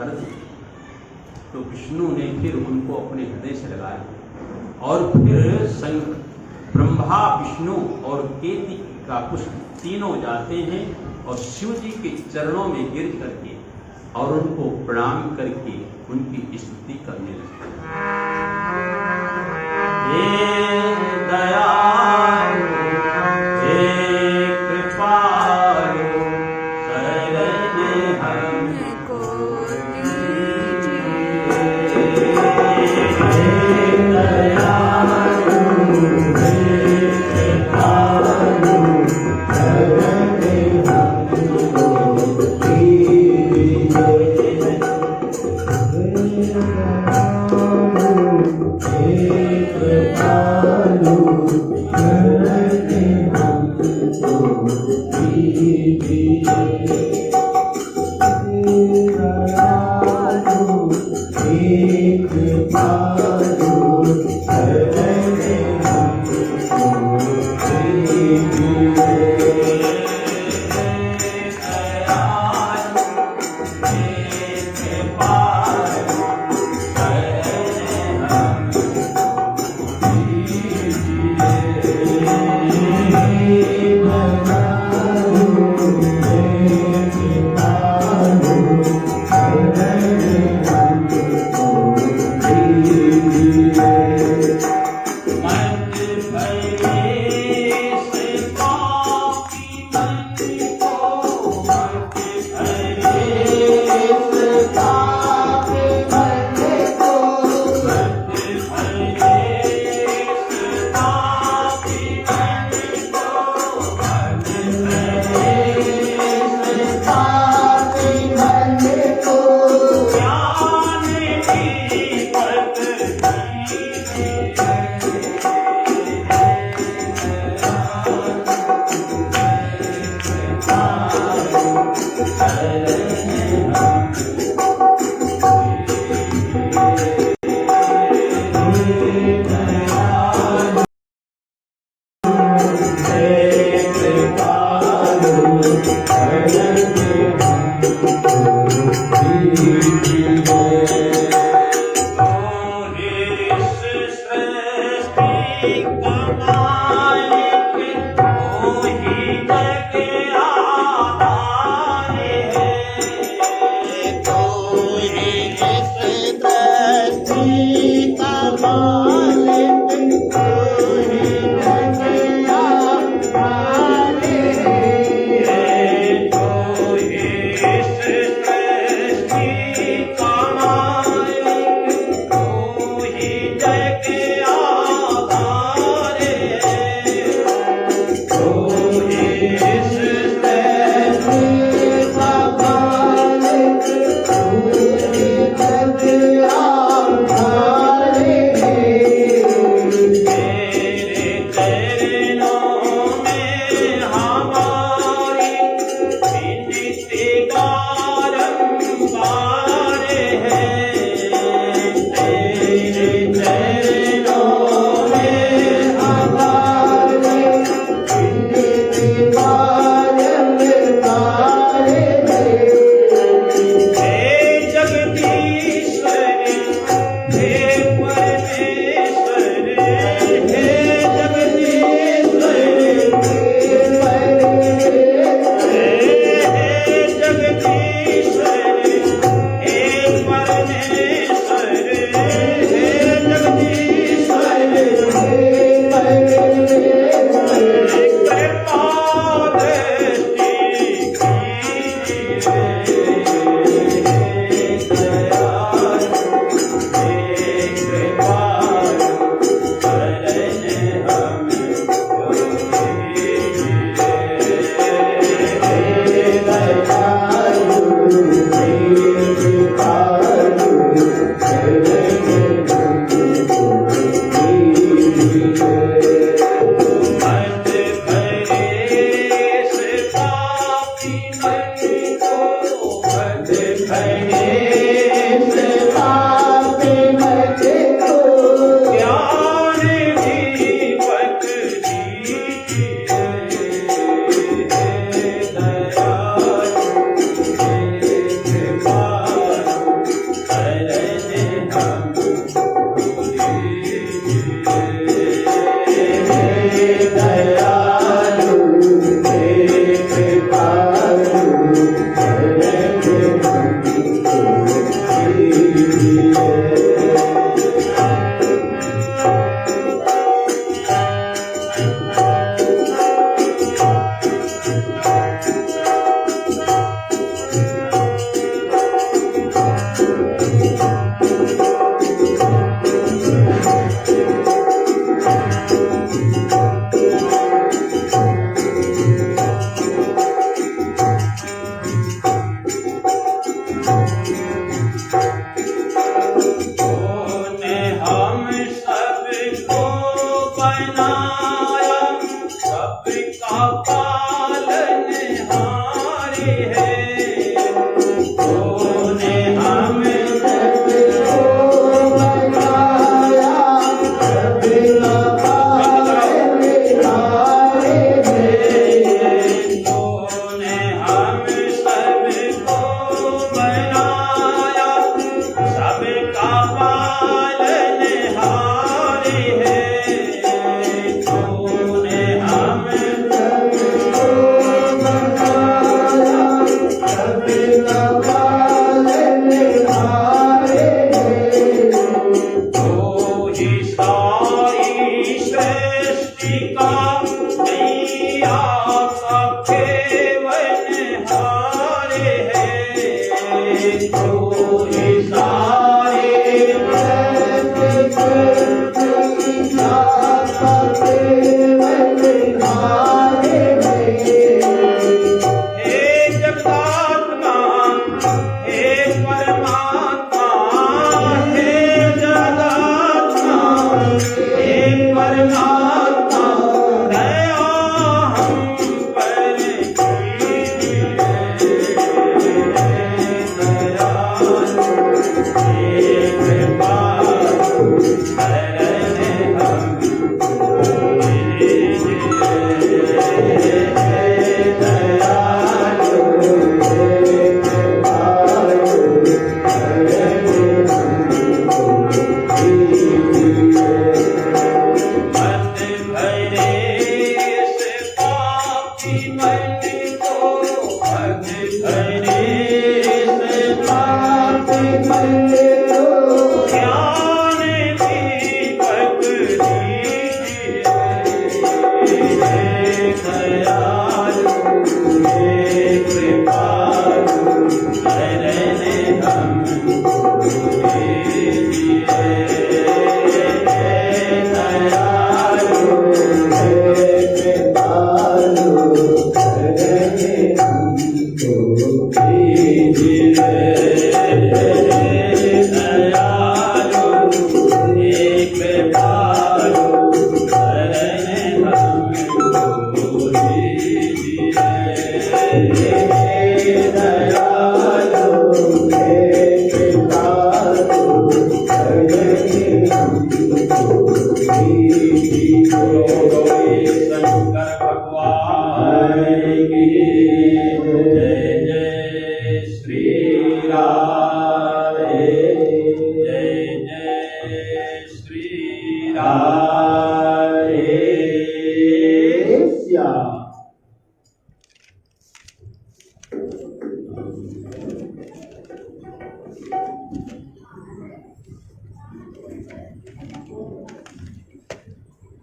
कर दी। तो विष्णु ने फिर उनको अपने हृदय से लगाया और फिर ब्रह्मा, विष्णु और केतु का पुष्प तीनों जाते हैं और शिव जी के चरणों में गिर करके और उनको प्रणाम करके उनकी स्तुति करने लगे। हे दयालु, हे कृपालु, शरण हमको दीजिए। हे दयालु, हे कृपालु, शरण हमको दीजिए।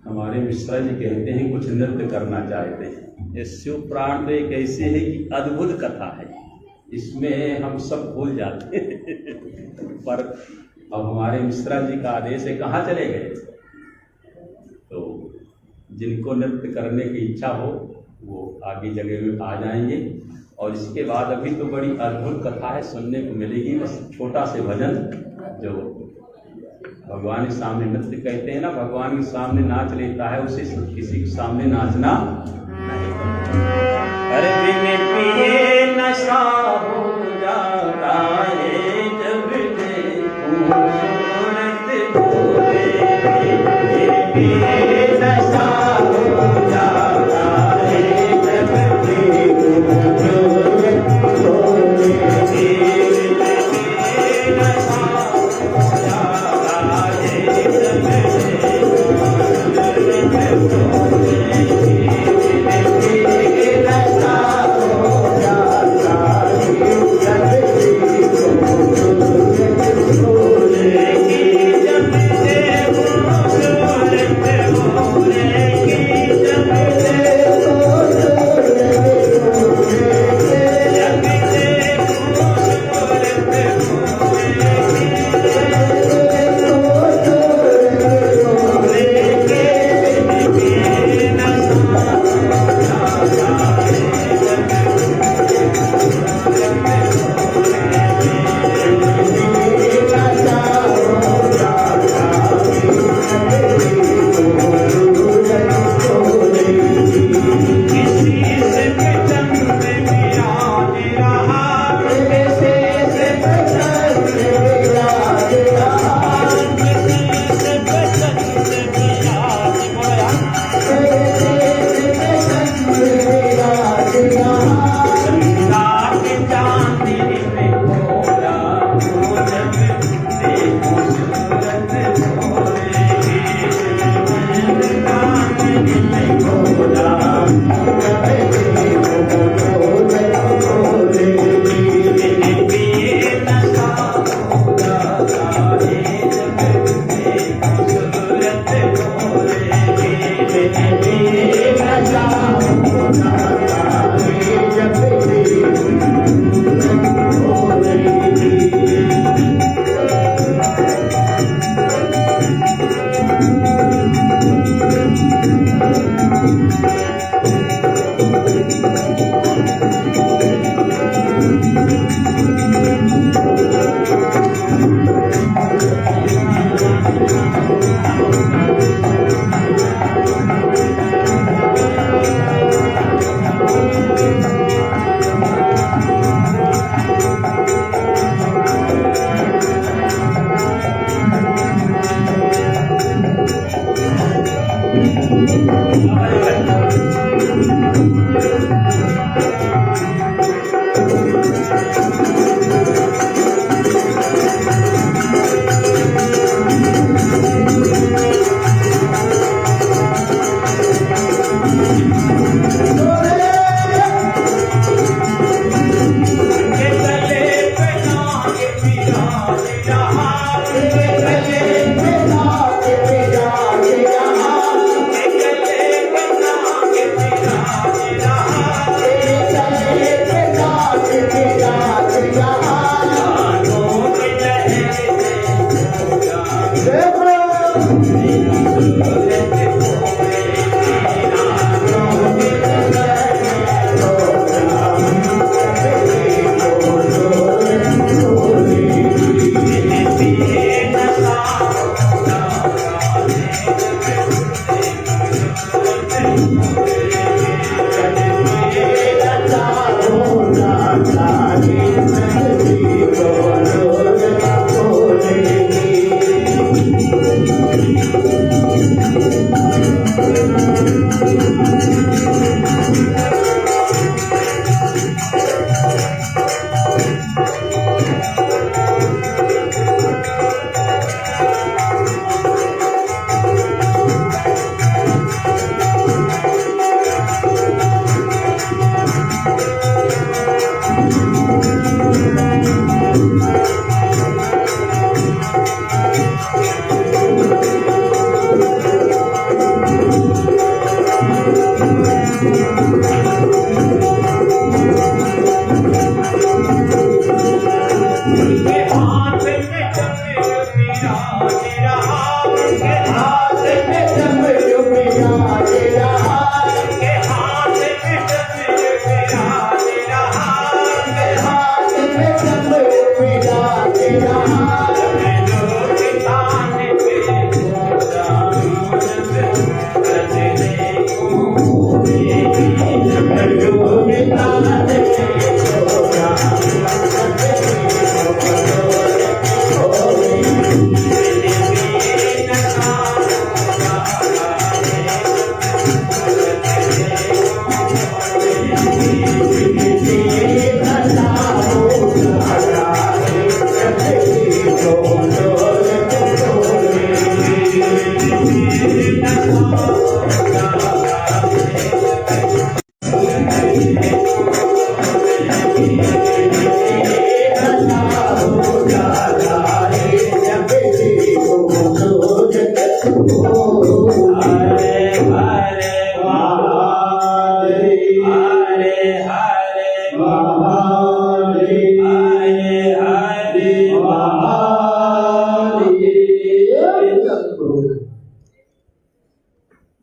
हमारे मिश्रा जी कहते हैं कुछ नृत्य करना चाहते हैं। ये शिव पुराण तो एक ऐसी है कि अद्भुत कथा है, इसमें हम सब भूल जाते हैं पर अब हमारे मिश्रा जी का आदेश है, कहाँ चले गए? तो जिनको नृत्य करने की इच्छा हो वो आगे जगह में आ जाएंगे। और इसके बाद अभी तो बड़ी अद्भुत कथा है, सुनने को मिलेगी। बस छोटा से भजन जो भगवान के सामने नृत्य कहते हैं ना, भगवान के सामने नाच लेता है उसे किसी के सामने नाचना नहीं। अरे बिन पिए नशा हो जाता है जब खूबसूरत भोले, बिन पिए नशा हो जाता है जब खूबसूरत भोले, नशा हो जाता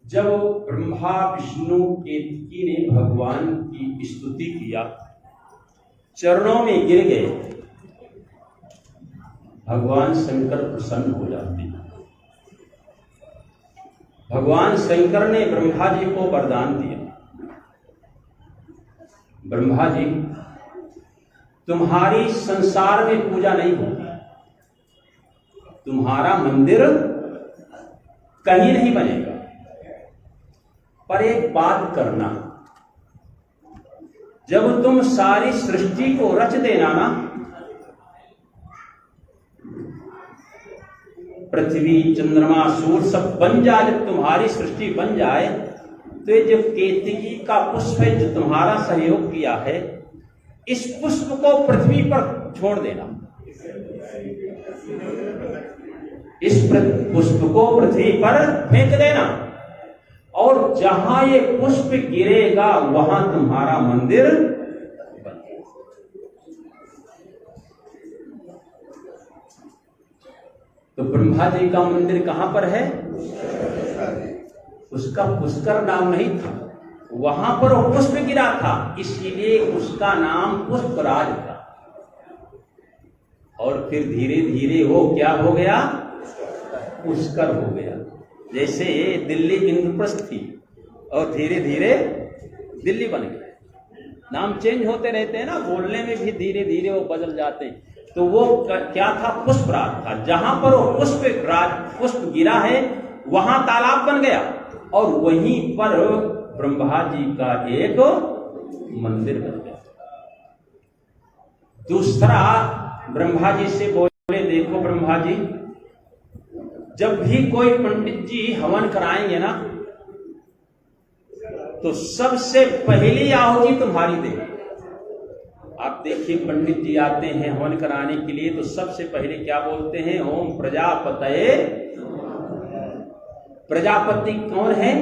जब ब्रह्मा विष्णु केतकी ने भगवान की स्तुति किया, चरणों में गिर गए, भगवान शंकर प्रसन्न हो जाते हैं। भगवान शंकर ने ब्रह्मा जी को वरदान दिया, ब्रह्मा जी तुम्हारी संसार में पूजा नहीं होगी, तुम्हारा मंदिर कहीं नहीं बनेगा, पर एक बात करना, जब तुम सारी सृष्टि को रच देना ना, पृथ्वी चंद्रमा सूर्य सब बन जाए, जब तुम्हारी सृष्टि बन जाए, तो ये जो केतकी का पुष्प है, जो तुम्हारा सहयोग किया है, इस पुष्प को पृथ्वी पर छोड़ देना, इस पुष्प को पृथ्वी पर फेंक देना, और जहां ये पुष्प गिरेगा वहां तुम्हारा मंदिर बनेगा। तो ब्रह्मा जी का मंदिर कहां पर है? उसका पुष्कर नाम नहीं था, वहां पर वो पुष्प गिरा था, इसलिए उसका नाम पुष्पराज था। और फिर धीरे धीरे वो क्या हो गया? पुष्कर हो गया। जैसे दिल्ली इंद्रप्रस्थ थी और धीरे धीरे दिल्ली बन गई। नाम चेंज होते रहते हैं ना, बोलने में भी धीरे धीरे वो बदल जाते हैं। तो वो क्या था? पुष्पराज था। जहां पर वो पुष्प गिरा है वहां तालाब बन गया, और वहीं पर ब्रह्मा जी का एक मंदिर बन गया। दूसरा, ब्रह्मा जी से बोले, देखो ब्रह्मा जी, जब भी कोई पंडित जी हवन कराएंगे ना, तो सबसे पहली आहुति तुम्हारी देंगे। आप देखिए, पंडित जी आते हैं हवन कराने के लिए, तो सबसे पहले क्या बोलते हैं? ओम प्रजापतये। प्रजापति कौन है?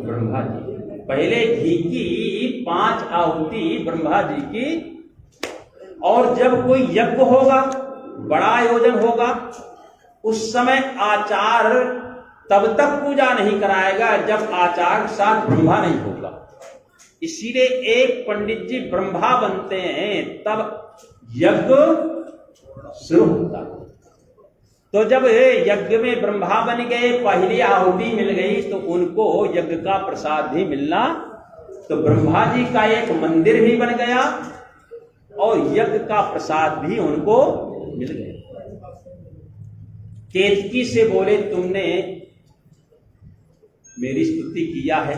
ब्रह्मा जी। पहले घी की 5 आहुति ब्रह्मा जी की, और जब कोई यज्ञ होगा, बड़ा आयोजन होगा, उस समय आचार तब तक पूजा नहीं कराएगा जब आचार्य के साथ ब्रह्मा नहीं होगा। इसीलिए एक पंडित जी ब्रह्मा बनते हैं तब यज्ञ शुरू होता। तो जब यज्ञ में ब्रह्मा बन गए, पहली आहुति मिल गई, तो उनको यज्ञ का प्रसाद भी मिलना, तो ब्रह्मा जी का एक मंदिर भी बन गया और यज्ञ का प्रसाद भी उनको मिल गया। केतकी से बोले तुमने मेरी स्तुति किया है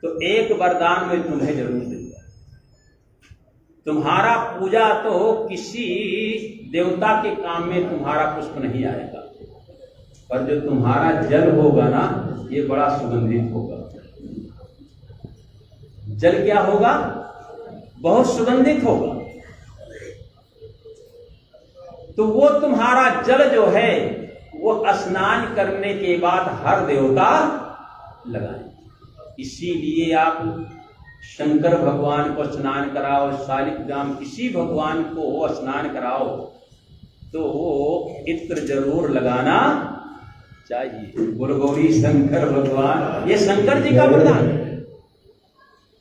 तो एक वरदान मैं तुम्हें जरूर दूंगा। तुम्हारा पूजा तो किसी देवता के काम में तुम्हारा पुष्प नहीं आएगा, पर जो तुम्हारा जल होगा ना ये बड़ा सुगंधित होगा। जल क्या होगा? बहुत सुगंधित होगा। तो वो तुम्हारा जल जो है वो स्नान करने के बाद हर देवता लगाए। इसीलिए आप शंकर भगवान को स्नान कराओ, शालिग्राम किसी भगवान को स्नान कराओ तो इत्र जरूर लगाना चाहिए। गुरुगौरी शंकर भगवान, ये शंकर जी का वरदान है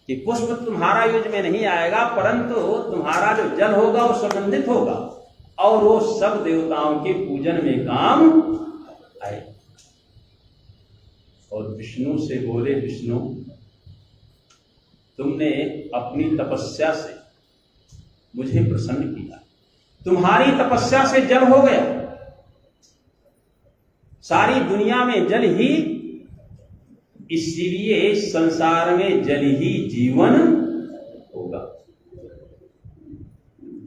कि पुष्प तुम्हारा यूज में नहीं आएगा, परंतु तुम्हारा जो जल होगा वो सुगंधित होगा और वो सब देवताओं के पूजन में काम आए। और विष्णु से बोले, विष्णु तुमने अपनी तपस्या से मुझे प्रसन्न किया, तुम्हारी तपस्या से जल हो गया, सारी दुनिया में जल ही, इसीलिए संसार में जल ही जीवन होगा।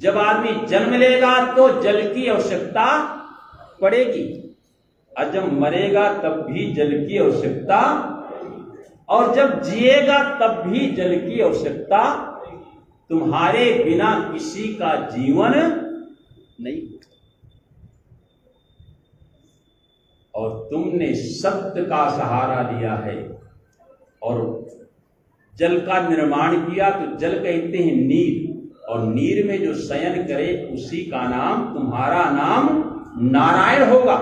जब आदमी जन्म लेगा तो जल की आवश्यकता पड़ेगी और जब मरेगा तब भी जल की आवश्यकता, और जब जिएगा तब भी जल की आवश्यकता। तुम्हारे बिना किसी का जीवन नहीं। और तुमने सत्य का सहारा लिया है और जल का निर्माण किया, तो जल कहते हैं नीर, और नीर में जो शयन करे उसी का नाम, तुम्हारा नाम नारायण होगा।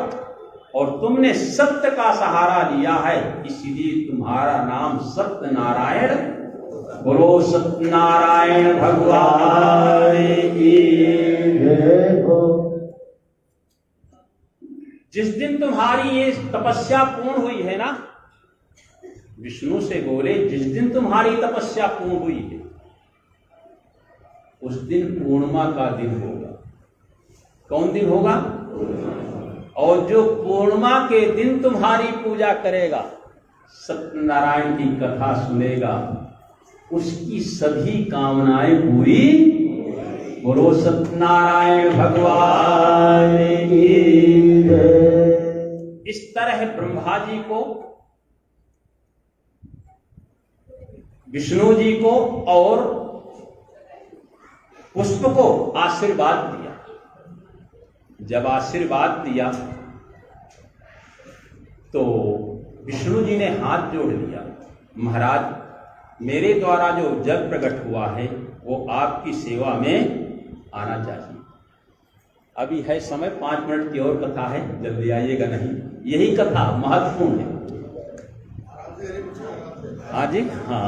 और तुमने सत्य का सहारा लिया है, इसलिए तुम्हारा नाम सत्य नारायण। बोलो सत्यनारायण भगवान की जय हो। जिस दिन तुम्हारी ये तपस्या पूर्ण हुई है ना, विष्णु से बोले जिस दिन तुम्हारी तपस्या पूर्ण हुई है उस दिन पूर्णिमा का दिन होगा। कौन दिन होगा? और जो पूर्णिमा के दिन तुम्हारी पूजा करेगा, सत्यनारायण की कथा सुनेगा, उसकी सभी कामनाएं पूरी। बोलो सत्यनारायण भगवान की जय। इस तरह ब्रह्मा जी को, विष्णु जी को और पुष्प को आशीर्वाद दिया। जब आशीर्वाद दिया तो विष्णु जी ने हाथ जोड़ लिया, महाराज मेरे द्वारा जो जल प्रकट हुआ है वो आपकी सेवा में आना चाहिए। अभी है समय, 5 मिनट की और कथा है, जल्दी आइएगा नहीं। यही कथा महत्वपूर्ण है। हाँ जी, हाँ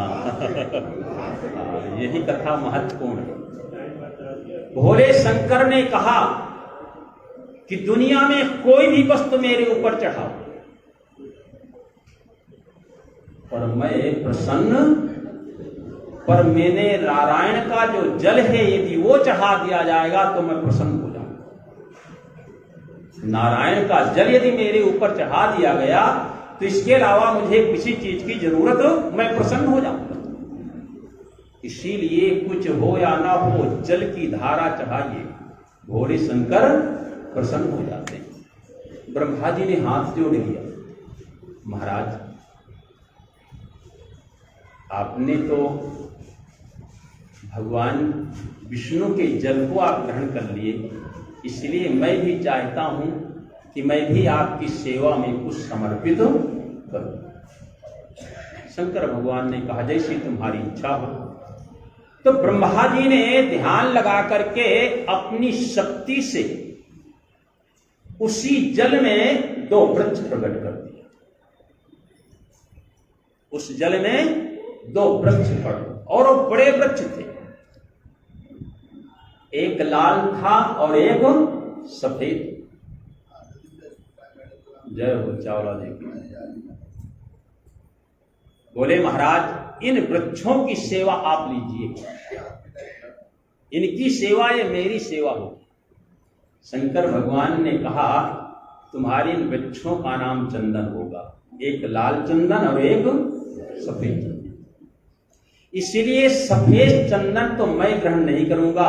यही कथा महत्वपूर्ण है। भोले शंकर ने कहा कि दुनिया में कोई भी वस्तु मेरे ऊपर चढ़ाओ, पर मैं प्रसन्न, पर मैंने नारायण का जो जल है यदि वो चढ़ा दिया जाएगा तो मैं प्रसन्न हो जाऊंगा। नारायण का जल यदि मेरे ऊपर चढ़ा दिया गया तो इसके अलावा मुझे किसी चीज की जरूरत हो, मैं प्रसन्न हो जाऊंगा। इसीलिए कुछ हो या ना हो जल की धारा चढ़ाइए, भोले शंकर प्रसन्न हो जाते हैं। ब्रह्मा जी ने हाथ जोड़ लिया, महाराज आपने तो भगवान विष्णु के जल को आप ग्रहण कर लिए, इसलिए मैं भी चाहता हूं कि मैं भी आपकी सेवा में कुछ समर्पित करूं। शंकर भगवान ने कहा जैसी तुम्हारी इच्छा हो। तो ब्रह्मा जी ने ध्यान लगा करके अपनी शक्ति से उसी जल में 2 वृक्ष प्रकट कर दिए। उस जल में 2 वृक्ष पड़े और वो बड़े वृक्ष थे, एक लाल था और एक सफेद। जय हो चावला देवी। बोले महाराज इन वृक्षों की सेवा आप लीजिए, इनकी सेवा ये मेरी सेवा होगी। शंकर भगवान ने कहा तुम्हारे इन वृक्षों का नाम चंदन होगा, एक लाल चंदन और एक सफेद चंदन। इसलिए सफेद चंदन तो मैं ग्रहण नहीं करूंगा,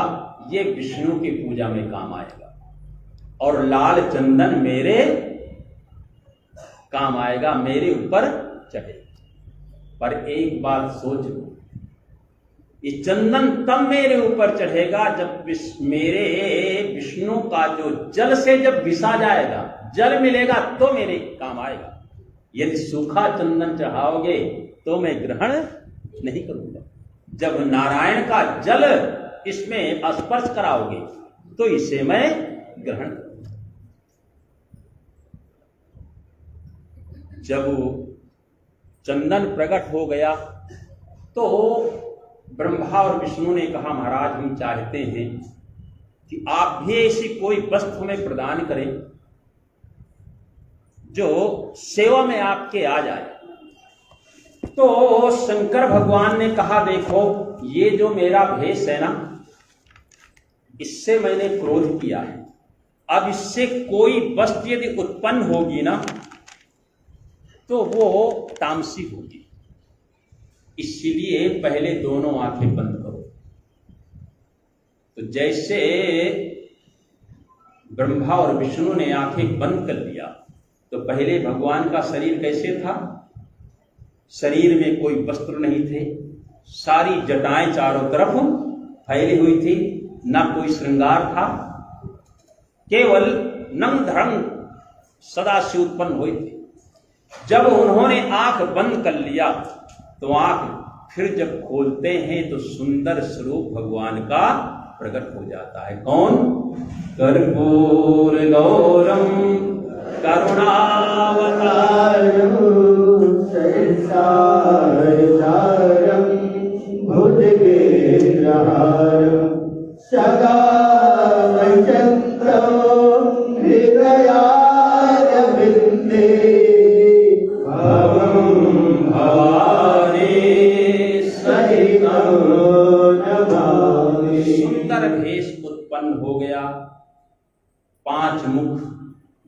ये विष्णु की पूजा में काम आएगा, और लाल चंदन मेरे काम आएगा, मेरे ऊपर चढ़ेगा। पर एक बात सोच लो, ये चंदन तब मेरे ऊपर चढ़ेगा जब मेरे विष्णु का जो जल से जब विसा जाएगा, जल मिलेगा तो मेरे काम आएगा। यदि सूखा चंदन चढ़ाओगे तो मैं ग्रहण नहीं करूंगा। जब नारायण का जल इसमें स्पर्श कराओगे तो इसे मैं ग्रहण करूंगा। जब चंदन प्रकट हो गया तो ब्रह्मा और विष्णु ने कहा महाराज हम चाहते हैं कि आप भी ऐसी कोई वस्तु हमें प्रदान करें जो सेवा में आपके आ जाए। तो शंकर भगवान ने कहा देखो ये जो मेरा भेष है ना, इससे मैंने क्रोध किया है, अब इससे कोई वस्तु यदि उत्पन्न होगी ना तो वो तामसी होगी, इसलिए पहले दोनों आंखें बंद करो। तो जैसे ब्रह्मा और विष्णु ने आंखें बंद कर लिया तो पहले भगवान का शरीर कैसे था? शरीर में कोई वस्त्र नहीं थे, सारी जटाएं चारों तरफ फैली हुई थी, न कोई श्रृंगार था, केवल नंग धड़ंग सदा से उत्पन्न हुए थे। जब उन्होंने आंख बंद कर लिया तो आंख फिर जब खोलते हैं तो सुंदर स्वरूप भगवान का प्रकट हो जाता है। कौन? कर्पूर गौरम करुणावतारम संसारसारम भुजगेन्द्रहारम सदा वैचन्द्रो हृदयाय विन्दे भवं भवानी सहितं नमामि। सुंदर भेष उत्पन्न हो गया, 5 मुख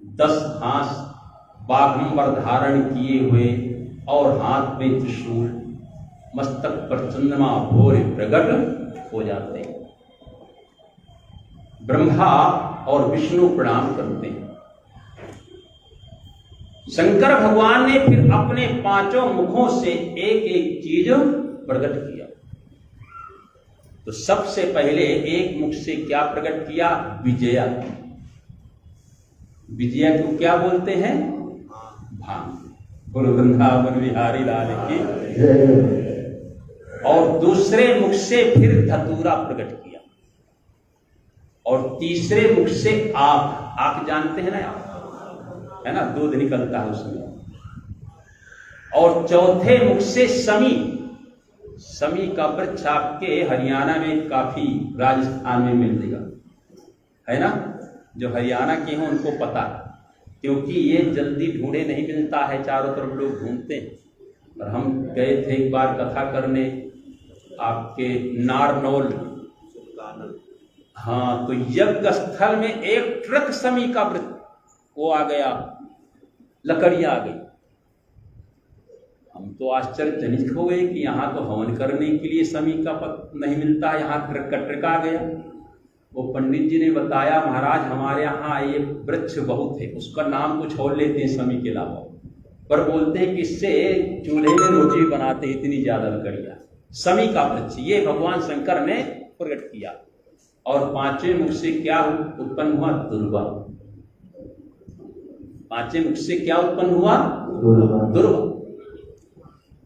10 हाथ बाघंबर धारण किए हुए और हाथ में त्रिशूल, मस्तक पर चंद्रमा भोर प्रकट हो जाते हैं। ब्रह्मा और विष्णु प्रणाम करते हैं। शंकर भगवान ने फिर अपने 5 मुखों से एक एक चीज प्रकट किया। तो सबसे पहले एक मुख से क्या प्रकट किया? विजया। विजया को क्या बोलते हैं? भांग। गुरु वृंदावन बिहारी लाल की। और दूसरे मुख से फिर धतूरा प्रकट किया, और तीसरे मुख से आग। आग जानते हैं ना, आग है ना, दूध निकलता है उसमें। और चौथे मुख से समी। समी का वृक्ष आपके हरियाणा में काफी, राजस्थान में मिलेगा, है ना। जो हरियाणा के हैं उनको पता है, क्योंकि ये जल्दी ढूंढे नहीं मिलता है, चारों तरफ लोग ढूंढते हैं। और हम गए थे एक बार कथा करने आपके नारनौल, हाँ, तो यज्ञ स्थल में एक ट्रक समी का वृक्ष वो आ गया, लकड़ियां आ गई। हम तो आश्चर्यजनित हो गए कि यहाँ तो हवन करने के लिए समी का पत्ता नहीं मिलता है, यहाँ ट्रक का ट्रक आ गया। वो पंडित जी ने बताया महाराज हमारे यहाँ ये वृक्ष बहुत है, उसका नाम कुछ और लेते हैं समी के अलावा, पर बोलते हैं कि इससे चूल्हे में रोटी बनाते हैं, इतनी ज्यादा लकड़ियां। समी का वृक्ष ये भगवान शंकर ने प्रकट किया। और 5वें मुख से क्या उत्पन्न हुआ? दुर्वा। 5वें मुख से क्या उत्पन्न हुआ? दुर्वा।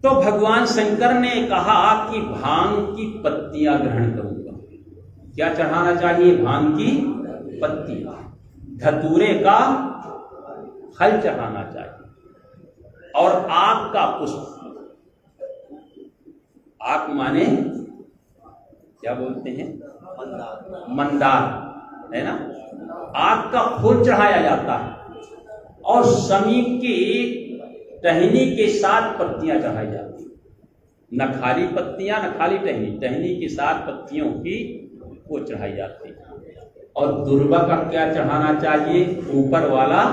तो भगवान शंकर ने कहा कि भांग की पत्तियां ग्रहण करूंगा। क्या चढ़ाना चाहिए? भांग की पत्तियां, धतूरे का फल चढ़ाना चाहिए, और आग का पुष्प। आक माने क्या बोलते हैं? मंदार, है ना। आक का फूल चढ़ाया जाता है और समीप की टहनी के साथ पत्तियां चढ़ाई जाती हैं। न खाली पत्तियां न खाली टहनी, टहनी के साथ पत्तियों की वो चढ़ाई जाती है। और दुर्वा का क्या चढ़ाना चाहिए? ऊपर वाला,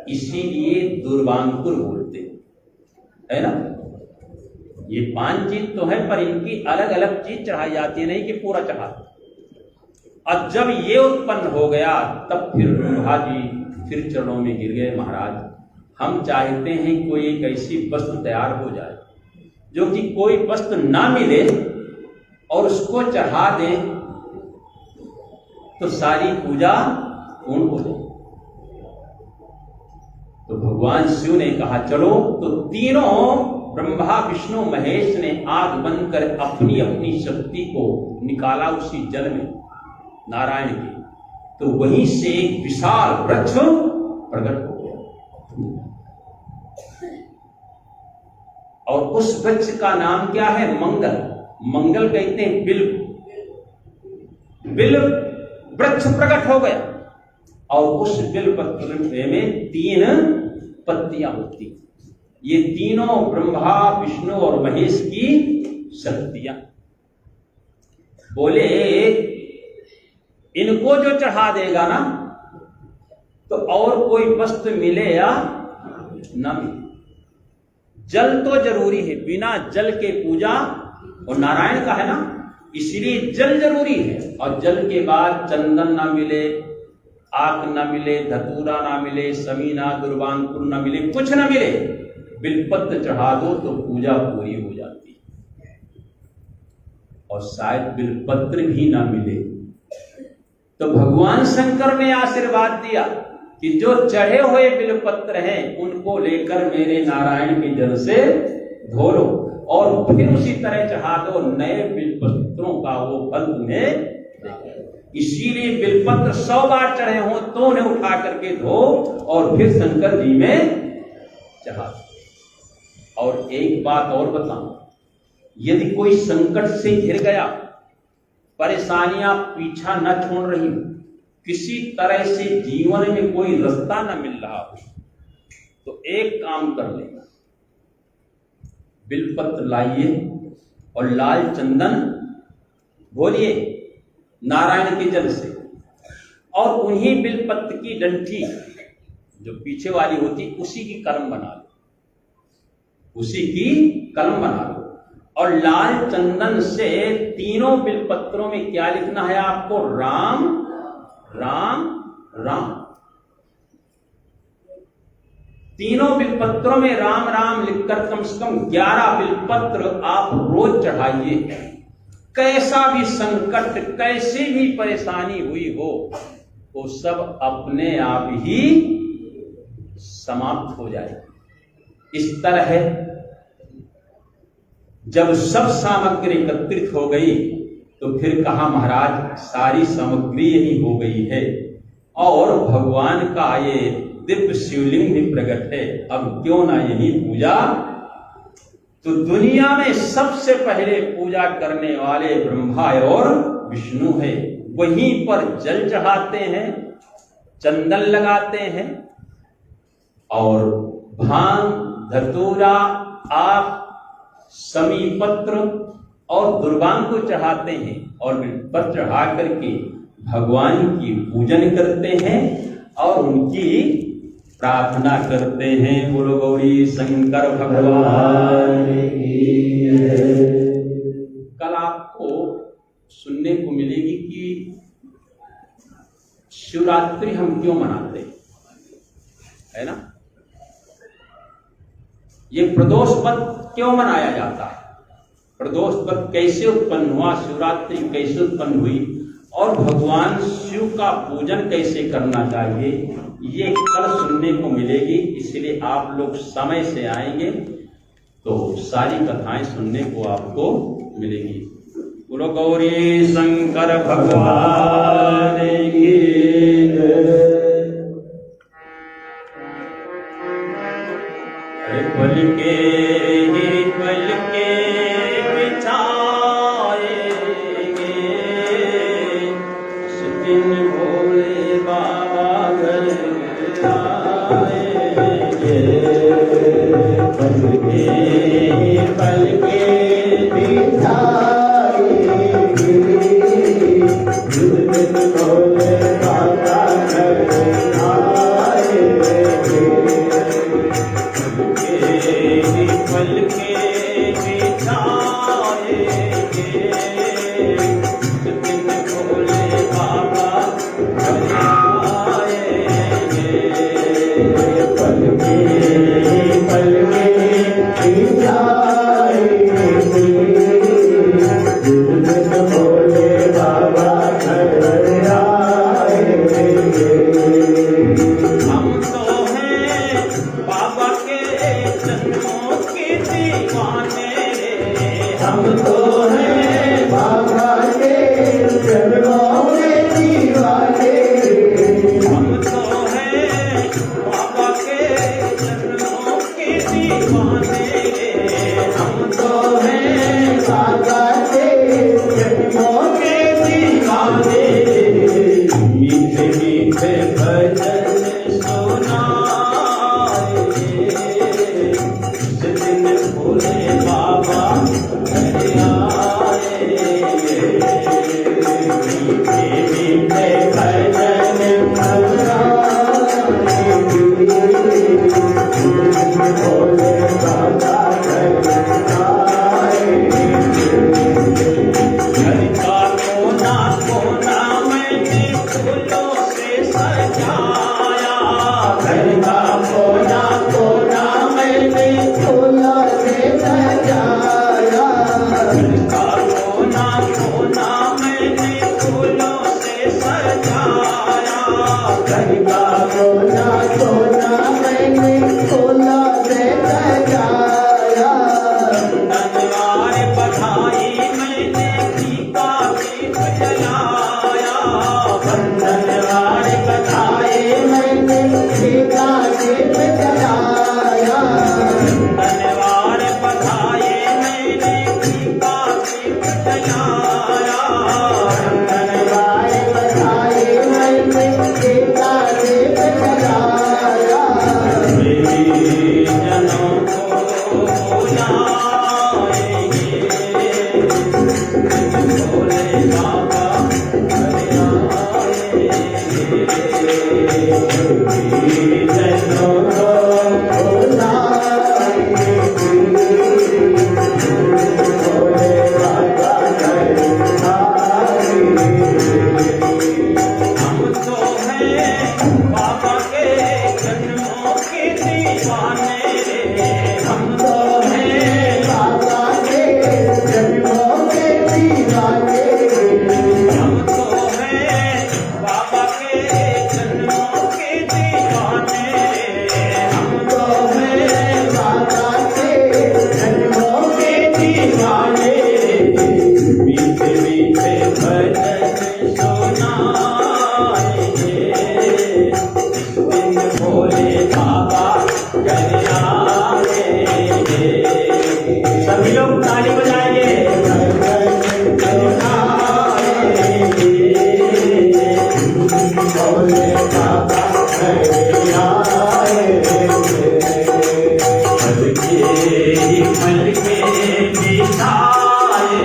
इसीलिए दुर्वांकुर बोलते है ना। ये 5 चीज तो है, पर इनकी अलग अलग चीज चढ़ाई जाती है, नहीं कि पूरा चढ़ाते। और जब ये उत्पन्न हो गया तब फिर ब्रह्मा जी फिर चरणों में गिर गए, महाराज हम चाहते हैं कोई एक ऐसी वस्तु तैयार हो जाए जो कि कोई वस्तु ना मिले और उसको चढ़ा दें तो सारी पूजा पूर्ण हो जाए। तो भगवान शिव ने कहा चलो। तो तीनों ब्रह्मा विष्णु महेश ने आग बनकर अपनी अपनी शक्ति को निकाला उसी जल में नारायण के। तो वहीं से एक विशाल वृक्ष प्रकट हो गया और उस वृक्ष का नाम क्या है? मंगल। मंगल कहते हैं बिल्व। बिल्व वृक्ष प्रकट हो गया और उस बिल्व वृक्ष में 3 पत्तियां होती। ये तीनों ब्रह्मा विष्णु और महेश की शक्तियां। बोले इनको जो चढ़ा देगा ना तो और कोई वस्तु मिले या न मिले, जल तो जरूरी है, बिना जल के पूजा, और नारायण का है ना, इसलिए जल जरूरी है। और जल के बाद चंदन ना मिले, आक ना मिले, धतूरा ना मिले, समीना दुर्वांकुर ना मिले, कुछ ना मिले, बिलपत्र चढ़ा दो तो पूजा पूरी हो जाती है। और शायद बिलपत्र भी ना मिले तो भगवान शंकर ने आशीर्वाद दिया कि जो चढ़े हुए बिलपत्र हैं उनको लेकर मेरे नारायण के जल से धो लो और फिर उसी तरह चढ़ा दो, नए बिलपत्रों का वो फल तुम्हें। इसीलिए बिलपत्र 100 बार चढ़े हो तो उन्हें उठा करके धो और फिर शंकर जी में चढ़ा दो। और एक बात और बताऊं, यदि कोई संकट से घिर गया, परेशानियां पीछा न छोड़ रही, किसी तरह से जीवन में कोई रास्ता न मिल रहा हो, तो एक काम कर लेगा, बिलपत्र लाइए और लाल चंदन बोलिए नारायण के जल से, और उन्हीं बिलपत्र की डंठी जो पीछे वाली होती उसी की कलम बना लो, उसी की कलम बना लो। और लाल चंदन से तीनों बिलपत्रों में क्या लिखना है आपको? राम राम राम। तीनों बिलपत्रों में राम राम लिखकर कम से कम 11 बिलपत्र आप रोज चढ़ाइए। कैसा भी संकट, कैसी भी परेशानी हुई हो, वो सब अपने आप ही समाप्त हो जाएगी। इस तरह जब सब सामग्री एकत्रित हो गई तो फिर कहा महाराज सारी सामग्री यही हो गई है और भगवान का ये दिव्य शिवलिंग भी प्रकट है, अब क्यों ना यही पूजा। तो दुनिया में सबसे पहले पूजा करने वाले ब्रह्मा और विष्णु है, वहीं पर जल चढ़ाते हैं, चंदन लगाते हैं और भांग, धतूरा, आक, समीपत्र और दुर्वांकुर चढ़ाते हैं और बिलपत्र चढ़ा करके भगवान की पूजन करते हैं और उनकी प्रार्थना करते हैं। बोलो गौरी शंकर भगवान की। कल आपको सुनने को मिलेगी कि शिवरात्रि हम क्यों मनाते हैं, है ना। ये प्रदोष पर्व क्यों मनाया जाता है, प्रदोष पर्व कैसे उत्पन्न हुआ, शिवरात्रि कैसे उत्पन्न हुई और भगवान शिव का पूजन कैसे करना चाहिए, ये कल सुनने को मिलेगी। इसलिए आप लोग समय से आएंगे तो सारी कथाएं सुनने को आपको मिलेगी। बोलो गौरी शंकर भगवान की। पल के भजन सुनाए, जिस दिन भोले बाबा घर आए। मीठे मीठे भजन सुनाए, भोले बाबा घर आए। घर का कोना कोना मैंने फूलों से सजाया, घर का कोना कोना मैंने फूलों से सजाया, घर का कोना कोना मैंने फूलों से सजाया, घर का कोना कोना मैंने फूलों से सजाया। धन्यवाद बधाई मैंने फीका दीप जलाया, धन्यवाद बधाई मैंने फीका दीप जलाया, धन्यवाद बधाई मैंने फीका दीप जलाया, धन्यवाद बधाई मैंने फीका दीप जलाया। जनों को बुलाएंगे, भोले बाबा घर आएंगे। जनों को बुलाएंगे, भोले बाबा घर आएंगे। हम तो हैं बाबा के जन्मों के दीवाने, हम तो हैं बाबा के जन्मों के दीवाने, हम तो हैं बाबा के जन्मों के दीवाने, हम तो हैं बाबा के जन्मों के दीवाने। मीठे मीठे भजन सुनाएंगे, दिन भोले बाबा घर आएंगे। सभी लोग ताली बजाएंगे, भोले बाबा घर आएंगे। पल के बिताएंगे,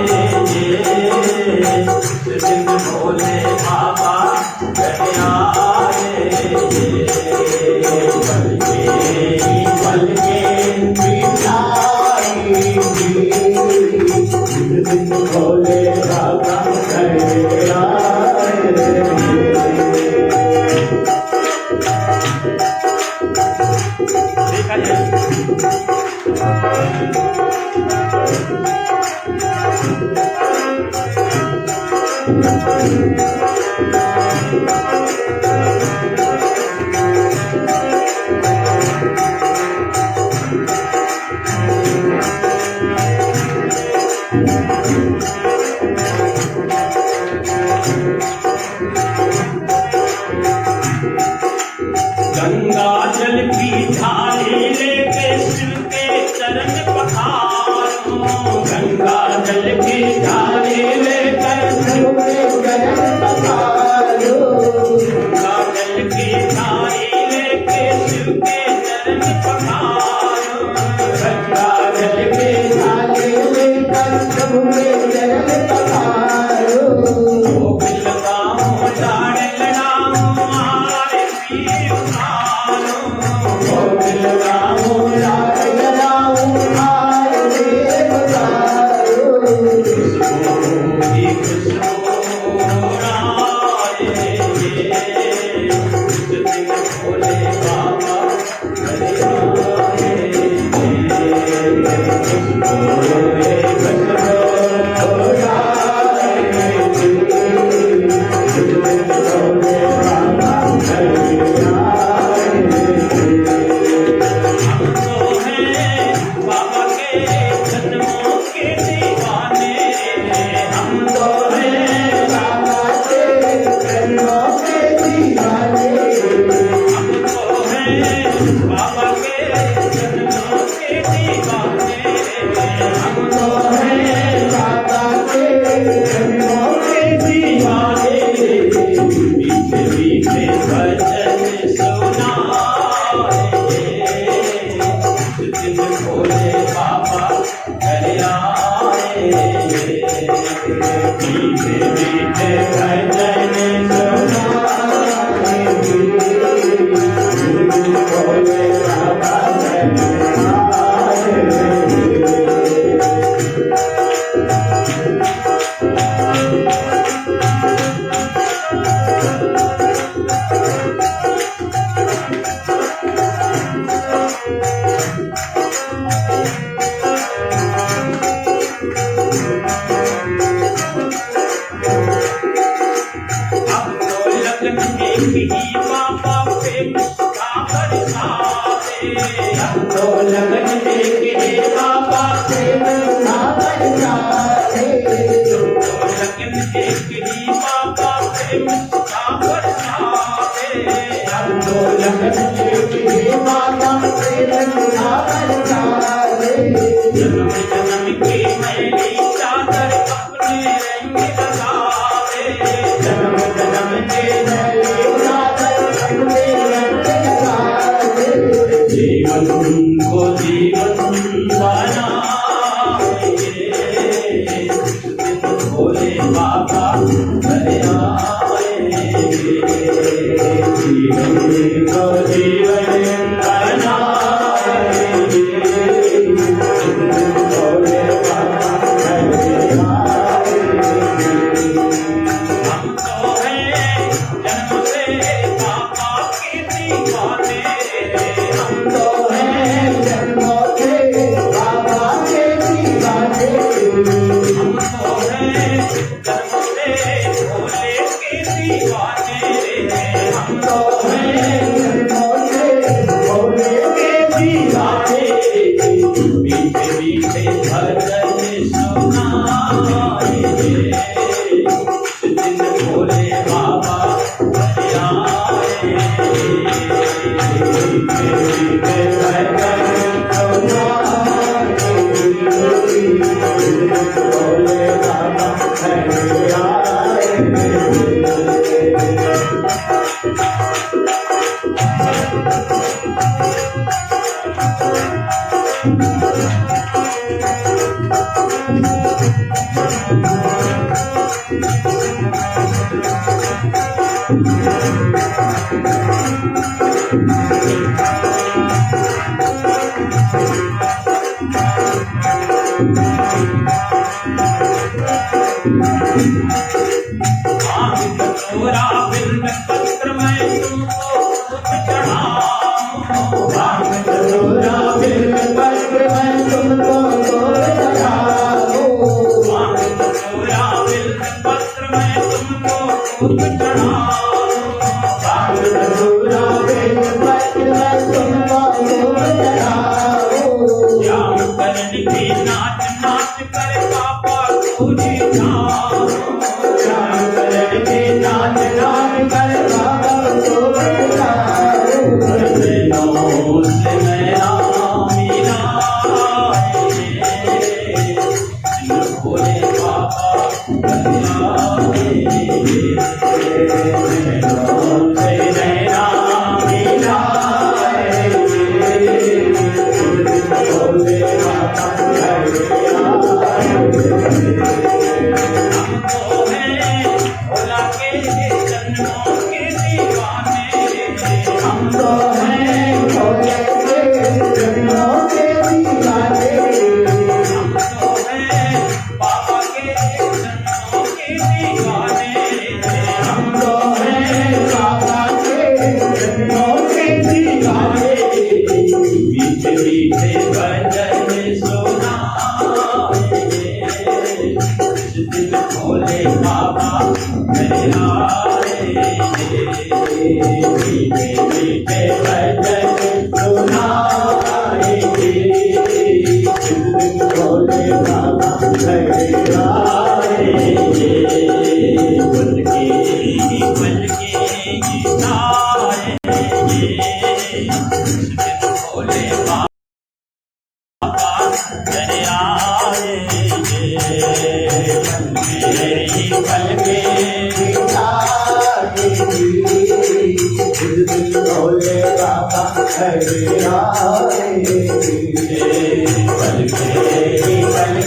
दिन भोले बाबा घर आएंगे। पल के बिताएंगे, दिन भोले बाबा घर आएंगे। देखा जाए गंगा जल की थाली लेके शिव के चरण पखारो, गंगा जल की थाली लेकर शिव के चरण पखारो, गंगा जल की थाली लेके शिव के चरण पखारो, गंगा जल की थाली लेकर शिव के चरण पखारो। गोविंद गाँव डाढ़ लड़ाऊं आरती उतारो, गोविंद पल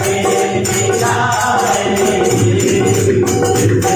के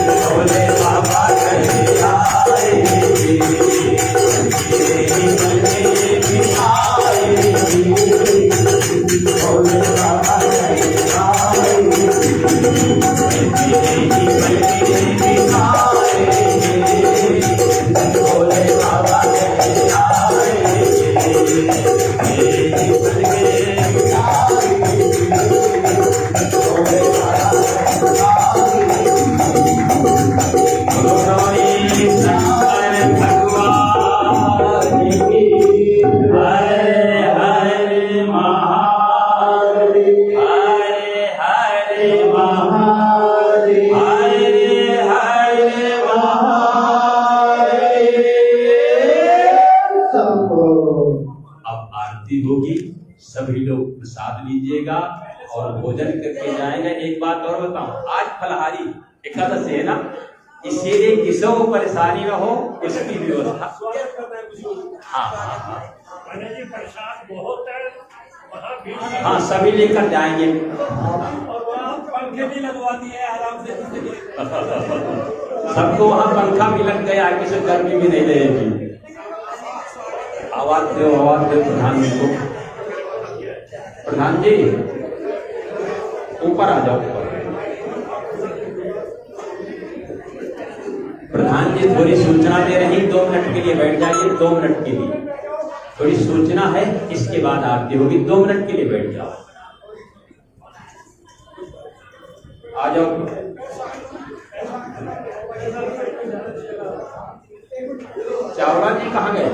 अब आरती होगी, सभी लोग प्रसाद लीजिएगा और भोजन करके जाएंगे। एक बात और बताऊं, आज फलहारी एकादशी है ना, इसीलिए किसी को परेशानी न हो उसकी व्यवस्था। हाँ, प्रसाद बहुत है, हाँ सभी लेकर जाएंगे। और वहाँ पंखे भी लगवा दिए आराम से। सबको वहाँ पंखा भी लग गया, किसी गर्मी भी नहीं रहेगी। आवाज दो प्रधान जी को। प्रधान जी ऊपर आ जाओ। प्रधान जी थोड़ी सूचना दे रही, 2 मिनट के लिए बैठ जाइए। 2 मिनट के लिए थोड़ी सूचना है, इसके बाद आरती होगी। 2 मिनट के लिए बैठ जाओ। आ जाओ। चावला जी कहाँ गए?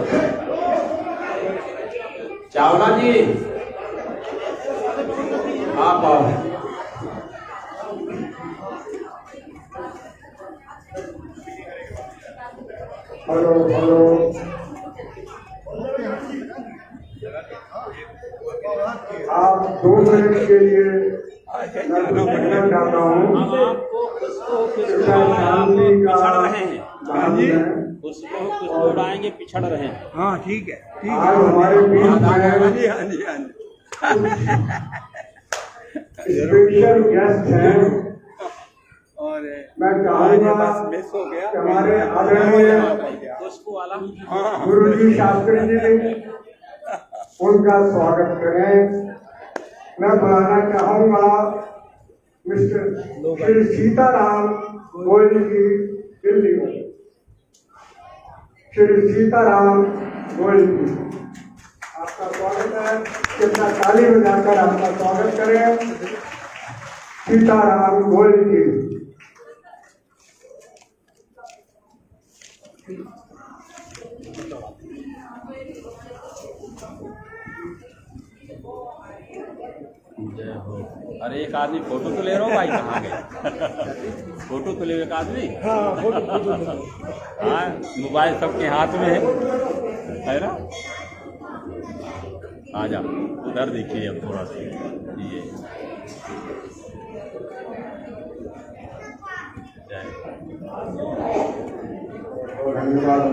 चावला जी आप आओ। Hello hello. आप 2 मिनट के लिए मैं कहना चाहता हूँ, पिछड़ रहे हैं, उसको उड़ाएंगे, पिछड़ रहे हैं। हाँ ठीक है, आज हमारे बीच स्पेशल गेस्ट हैं। और मैं चाहूंगा मिस हो गया कि हमारे आदरणीय गुरु जी शास्त्री जी उनका स्वागत करें। मैं बुलाना चाहूंगा मिस्टर श्री सीताराम गोयल जी दिल्ली। श्री सीताराम गोयल जी आपका स्वागत है। कितना ताली बजाकर आपका स्वागत करें। सीताराम गोयल जी। जय हो। अरे एक आदमी फोटो तो ले रहा हो भाई, कहाँ गए? फोटो तो ले एक आदमी। हाँ मोबाइल सबके हाथ में है ना। आ जा उधर देखिए, अब थोड़ा सा ये धन्यवाद।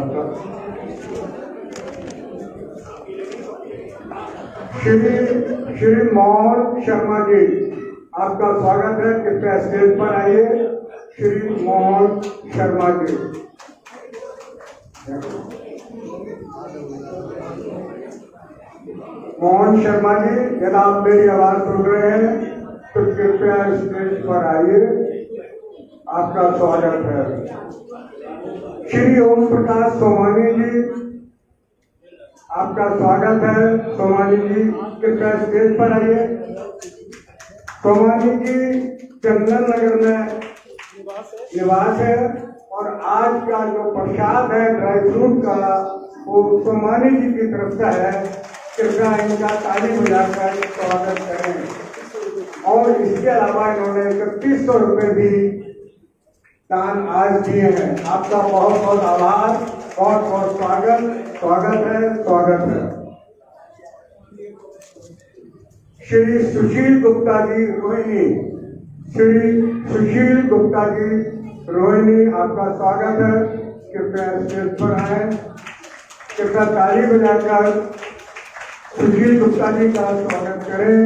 श्री मोहन शर्मा जी आपका स्वागत है। कृपया स्टेज पर आइए। श्री मोहन शर्मा जी। मोहन शर्मा जी, यदि आप मेरी आवाज सुन रहे हैं तो कृपया स्टेज पर आइए। आपका स्वागत है। श्री ओम प्रकाश सोमानी जी आपका स्वागत है। सोमानी जी कृपया स्टेज पर आइए। सोमानी जी चंदन नगर में निवास है और आज का जो प्रसाद है ड्राई फ्रूट का, वो सोमानी जी की तरफ से है। कृपया इनका ताली बजाकर स्वागत करें। और इसके अलावा इन्होंने 3100 रुपये भी दान आज दिए हैं। आपका बहुत बहुत आभार, बहुत बहुत स्वागत है। श्री सुशील गुप्ता जी रोहिणी। श्री सुशील गुप्ता जी रोहिणी आपका स्वागत है। कृपया स्टेज पर आए। कृपया ताली बजाकर सुशील गुप्ता जी का स्वागत करें।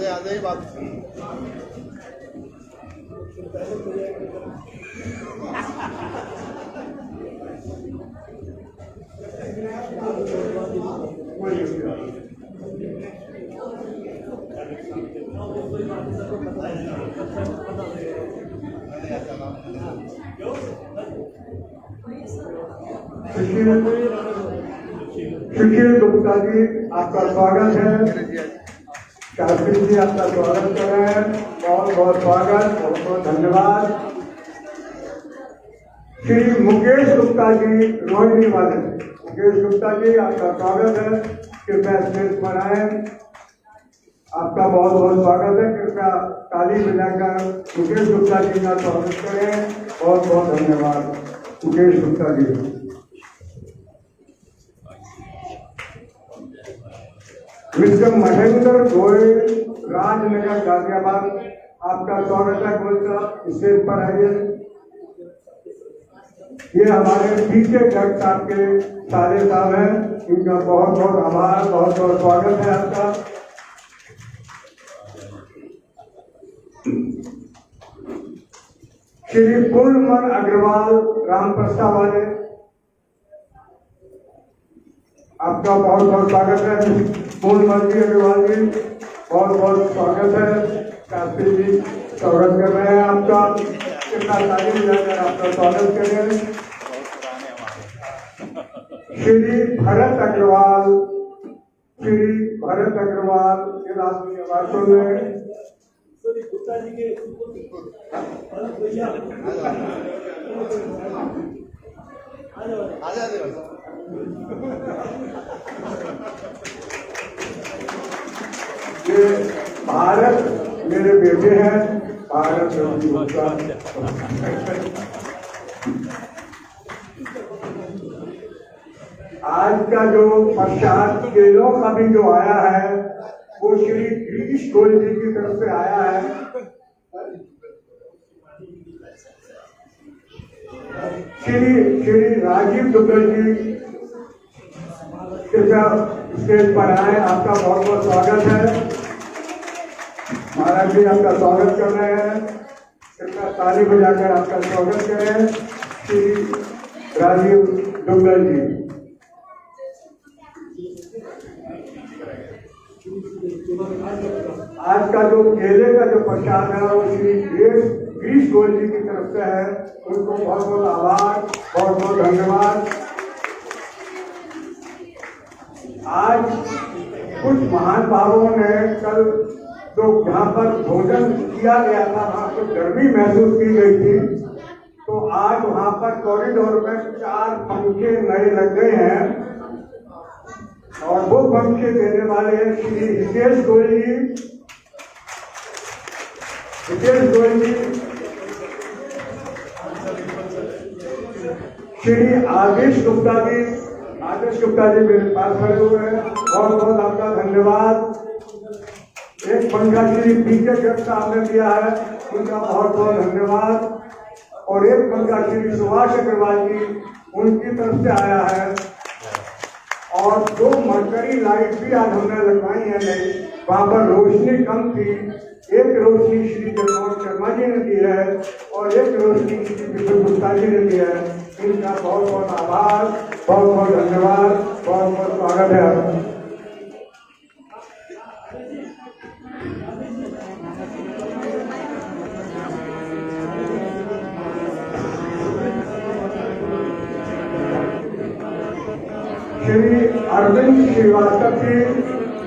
आधे ही बात। सुशील गुप्ता जी आपका स्वागत है। शास्त्री जी आपका स्वागत कर रहे हैं। बहुत बहुत स्वागत, बहुत बहुत धन्यवाद। श्री मुकेश गुप्ता जी रोहिणी वाले। मुकेश गुप्ता जी आपका स्वागत है। कृपया स्टेज पर आए। आपका बहुत बहुत स्वागत है। कृपया ताली बजाकर मुकेश गुप्ता जी का स्वागत करें। बहुत बहुत धन्यवाद मुकेश गुप्ता जी। मिस्टर महेंद्र गोयल, राजनगर गाजियाबाद, आपका स्वागत है। गोयल साहब स्टेज पर आइए। ये हमारे पीछे जज साहब के सारे साहब हैं, इनका बहुत बहुत आभार, बहुत बहुत स्वागत है आपका। श्री पूर्णमन अग्रवाल रामप्रस्ताव वाले, आपका बहुत बहुत स्वागत है। पूर्णमन जी अग्रवाल जी, बहुत बहुत स्वागत है। शास्त्री जी स्वागत कर रहे हैं आपका। कितना ताली बजाकर आपका स्वागत करें। श्री भरत अग्रवाल, श्री भरत अग्रवाल के राष्ट्रीय निवासों में गुप्ता जी के ये भारत मेरे बेटे हैं, भारत गुप्ता। आज का जो प्रसाद केलों का भी जो आया है वो श्री गिरीश गोयल जी की तरफ से आया है। श्री राजीव दुग्गल जी कृपया स्टेज पर आए। आपका बहुत बहुत स्वागत है। महाराज जी आपका स्वागत कर रहे हैं। कृपया ताली बजाकर आपका स्वागत करें श्री राजीव दुग्गल जी। आज का जो केले का जो प्रसाद है वो श्री गिरीश गोयल जी की तरफ से है। उनको बहुत बहुत आभार, बहुत बहुत धन्यवाद। आज कुछ महान भावों ने कल जो यहाँ पर भोजन किया गया था वहाँ पर गर्मी महसूस की गई थी, तो आज वहाँ पर कॉरिडोर में 4 पंखे नए लग गए हैं और वो पंखे देने वाले हैं श्री हितेश गोयल जी। हितेश गोयल जी, श्री आदेश गुप्ता जी, आदेश गुप्ता जी मेरे पास खड़े हुए हैं। बहुत बहुत आपका धन्यवाद। एक पंखा श्री पीके जब साहब ने दिया है, उनका बहुत बहुत धन्यवाद। और एक पंखा श्री सुभाष अग्रवाल जी, उनकी तरफ से आया है। और 2 मरकरी लाइट भी आज हमने लगवाई है नई, वहाँ पर रोशनी कम थी। एक रोशनी श्री जगमोहन शर्मा जी ने दी है और एक रोशनी श्री विपुल गुप्ता जी ने दी है। इनका बहुत बहुत आभार, बहुत बहुत धन्यवाद, बहुत बहुत स्वागत है आपका। श्री अरविंद श्रीवास्तव जी,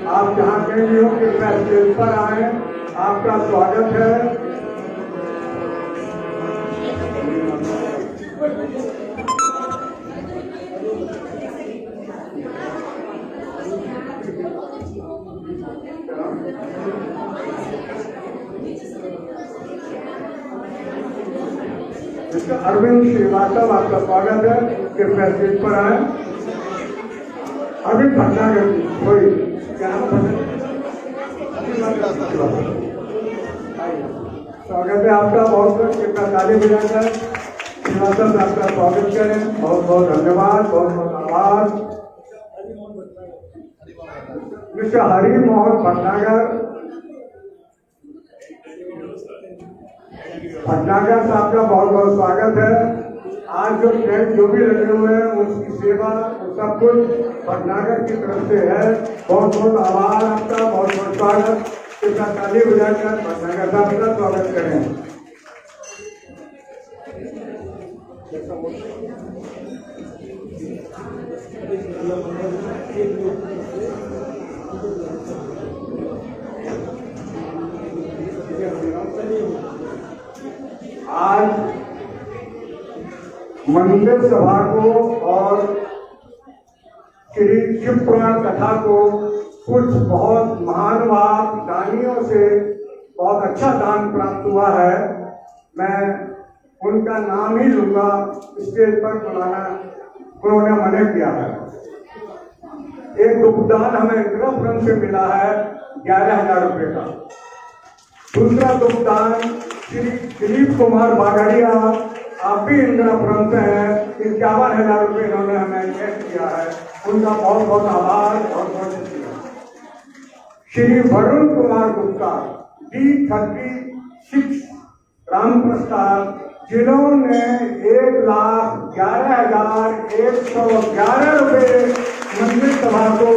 आप जहाँ कहीं भी हो कृपया स्टेज पर आए। आपका स्वागत है। मिस्टर अरविंद श्रीवास्तव, आपका स्वागत है। कृपया स्टेज पर आए। अभी भटनागर कोई क्या स्वागत है आपका। बहुत बहुत कृपया ताली बजाकर श्रीवास्तव आपका स्वागत करें। बहुत बहुत धन्यवाद, बहुत बहुत आभार। मिस्टर हरि मोहन भटनागर, भटनागर साहब का बहुत बहुत स्वागत है। आज जो टेंट जो भी लगे हुए हैं उसकी सेवा सब कुछ भटनागर की तरफ से है। बहुत बहुत आभार आपका, बहुत बहुत स्वागत। कृपया ताली बजाकर भटनागर साहब का स्वागत करें। आज मंदिर सभा को और श्री शिव पुराण कथा को कुछ बहुत महानुभाव दानियों से बहुत अच्छा दान प्राप्त हुआ है। मैं उनका नाम ही लूंगा, स्टेज पर बुलाना उन्होंने मना किया है। एक दुखदान हमें इंदिरापुरम से मिला है 11,000 रुपए का। दूसरा दुखदान श्री दिलीप कुमार बागड़िया, आप भी इंदिरापुरम से हैं, 51,000 रुपए इन्होंने हमें कैश किया है। उनका बहुत बहुत आभार, बहुत बहुत शुक्रिया। श्री वरुण कुमार गुप्ता D36 रामप्रसाद, जिन्होंने 1,11,111 रुपए मंदिर सभा को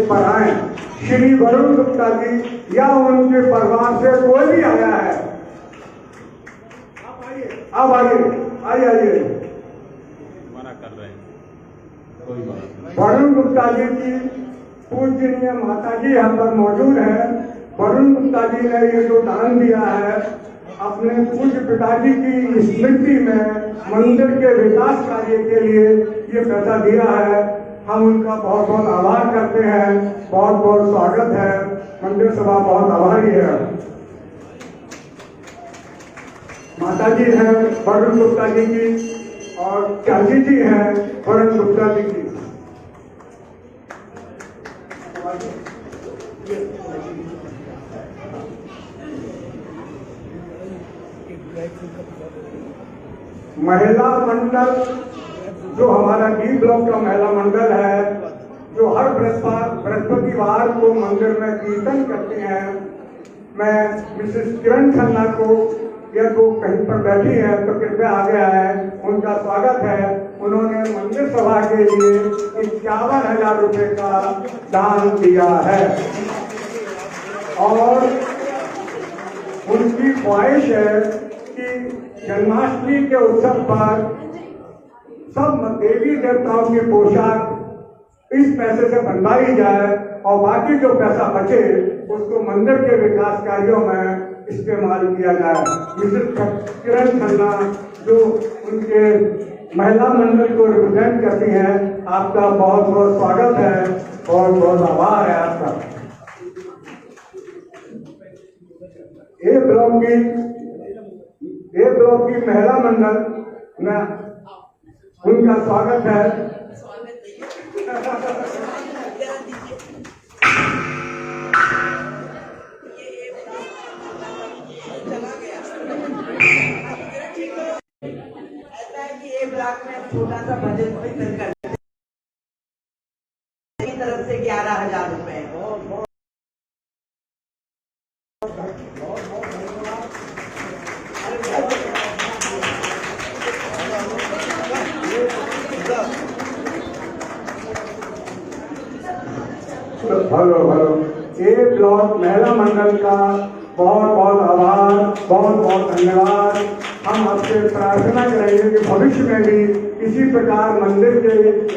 बढ़ाए। श्री वरुण गुप्ता जी या उनके परिवार से कोई भी आया है, आप आइए आइए। मना कर रहे हैं, कोई बात नहीं। वरुण गुप्ता जी की पूजनीय माता जी यहाँ पर मौजूद है। वरुण गुप्ता जी ने ये जो दान दिया है, अपने पूज्य पिताजी की स्मृति में मंदिर के विकास कार्य के लिए ये पैसा दिया है। हम उनका बहुत बहुत आभार करते हैं, बहुत बहुत स्वागत है। मंदिर सभा बहुत आभारी है। माता जी हैं वरुण गुप्ता जी की और चाची जी हैं वरुण गुप्ता जी की। महिला मंडल, जो हमारा डी ब्लॉक का महिला मंडल है, जो हर बृहस्पतिवार को मंदिर में कीर्तन करते हैं। मैं मिसेस किरण खन्ना को, या तो कहीं पर बैठी है तो कृपया आगे आए, उनका स्वागत है। उन्होंने मंदिर सभा के लिए 51,000 रुपए का दान दिया है और उनकी ख्वाहिश है कि जन्माष्टमी के उत्सव पर सब देवी देवताओं की पोशाक इस पैसे से बनवाई जाए और बाकी जो पैसा बचे उसको मंदिर के विकास कार्यों में इस्तेमाल किया जाए। मिसेस किरण खन्ना, जो उनके महिला मंडल को रिप्रेजेंट करती हैं, आपका बहुत बहुत स्वागत है, बहुत बहुत आभार है आपका। ए ब्लॉक की महिला मंडल में उनका स्वागत है। ब्लॉक में छोटा सा बजट वितरण करते हैं की तरफ से 11,000 रुपए। हेलो ए ब्लॉक महिला मंडल का बहुत बहुत आभार, बहुत बहुत धन्यवाद। हम आपसे प्रार्थना करेंगे कि भविष्य में भी इसी प्रकार मंदिर के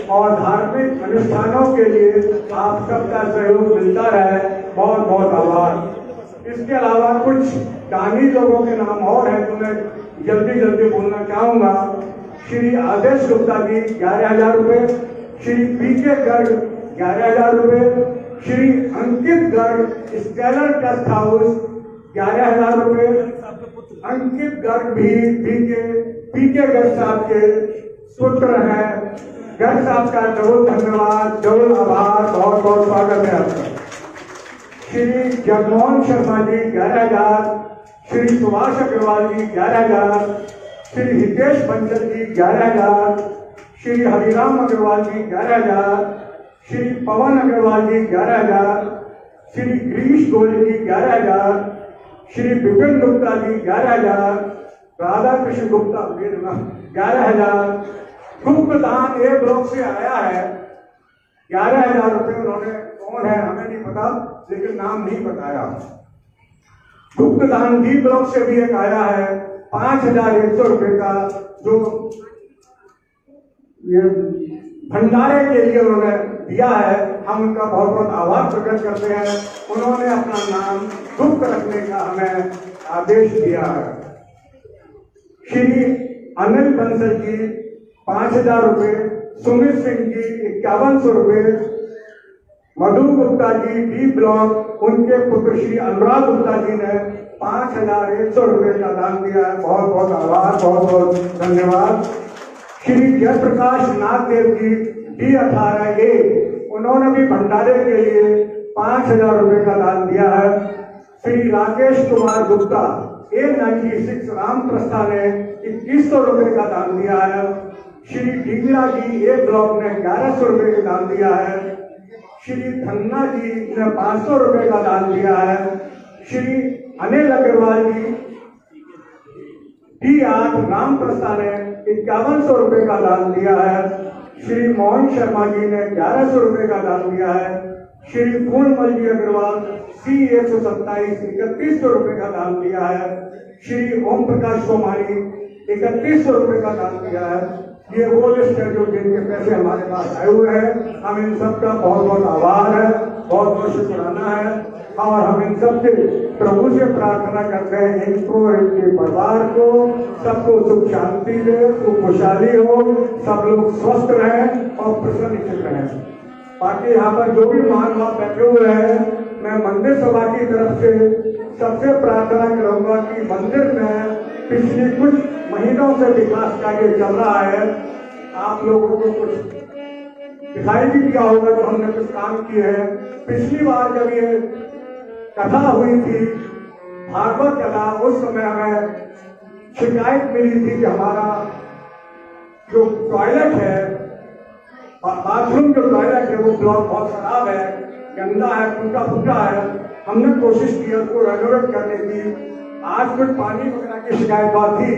और धार्मिक अनुष्ठानों के लिए आप सबका सहयोग मिलता रहे। बहुत बहुत आभार। इसके अलावा कुछ दानी लोगों के नाम और हैं तो मैं जल्दी बोलना चाहूंगा। श्री आदेश गुप्ता जी 11,000 रुपए, श्री पीके गर्ग 11,000 रुपए, श्री अंकित गर्ग स्टेलर गेस्ट हाउस 11,000 रुपए। अंकित गर्ग भी पीके गर्ग साहब के पुत्र हैं। गर्ग साहब का जरूर धन्यवाद, जरूर आभार, बहुत बहुत स्वागत है आपका। श्री जगमोहन शर्मा जी 11,000, श्री सुभाष अग्रवाल जी 11,000, श्री हितेश बंसल जी 11,000, श्री हरिराम अग्रवाल जी 11,000, श्री पवन अग्रवाल जी 11,000, श्री गिरीश गोयल जी 11,000, श्री विपिन गुप्ता जी 11,000, राधा कृष्ण गुप्ता 11,000। गुप्त दान ए ब्लॉक से आया है 11,000 रुपए। उन्होंने कौन है हमें नहीं पता, लेकिन नाम नहीं बताया। गुप्त दान डी ब्लॉक से भी एक आया है 5,100 रुपए का, जो ये भंडारे के लिए उन्होंने दिया है। हम उनका बहुत बहुत आभार प्रकट करते हैं। उन्होंने अपना नाम गुप्त रखने का हमें आदेश दिया है। श्री अनिल बंसल जी 5,000 रुपए, सुमित सिंह जी 5,100 रुपए, मधु गुप्ता जी डी ब्लॉक, उनके पुत्र श्री अनुराग गुप्ता जी ने 5100 रुपए का दान दिया है। बहुत बहुत आभार, बहुत बहुत धन्यवाद। श्री जयप्रकाश नाथ देव जी D18A, उन्होंने भी भंडारे के लिए 5000 रुपए का दान दिया है। श्री राकेश कुमार गुप्ता A96 राम प्रस्था ने 2100 रुपए का दान दिया है। श्री ढींगरा जी A ब्लॉक ने 1100 रुपए का दान दिया है। श्री खन्ना जी ने 500 रुपए का दान दिया है। श्री अनिल अग्रवाल जी D8 राम प्रस्था ने 5100 रुपए का दान दिया है। श्री मोहन शर्मा जी ने 1100 रुपए का दान दिया है। श्री पूर्णमल जी अग्रवाल C127 3100 रुपए का दान दिया है। श्री ओम प्रकाश सोमानी 3100 रुपए का दान दिया है। ये वो लिस्ट है जो जिनके पैसे हमारे पास आए हुए हैं। हम इन सबका बहुत बहुत आभार है, बहुत बहुत शुक्राना है, और हम इन सबसे प्रभु से प्रार्थना करते हैं इनको, इनके परिवार को, सबको सुख शांति दे, सुख खुशहाली हो, सब लोग स्वस्थ रहें और प्रसन्नचित रहें। बाकी यहाँ पर जो भी महानुभाव बैठे हुए हैं, मैं मंदिर सभा की तरफ से सबसे प्रार्थना करूंगा कि मंदिर में पिछले कुछ महीनों से विकास कार्य चल रहा है। आप लोगों को कुछ दिखाई भी दिया होगा तो हमने कुछ काम किए हैं। पिछली बार जब ये कथा हुई थी भागवत कथा, उस समय हमें शिकायत मिली थी कि हमारा जो टॉयलेट है, बाथरूम जो टॉयलेट है, वो ब्लॉक बहुत खराब है, गंदा है, टूटा फूटा है। हमने कोशिश की उसको रेनोवेट करने की। आज कुछ पानी वगैरह की शिकायत बात थी,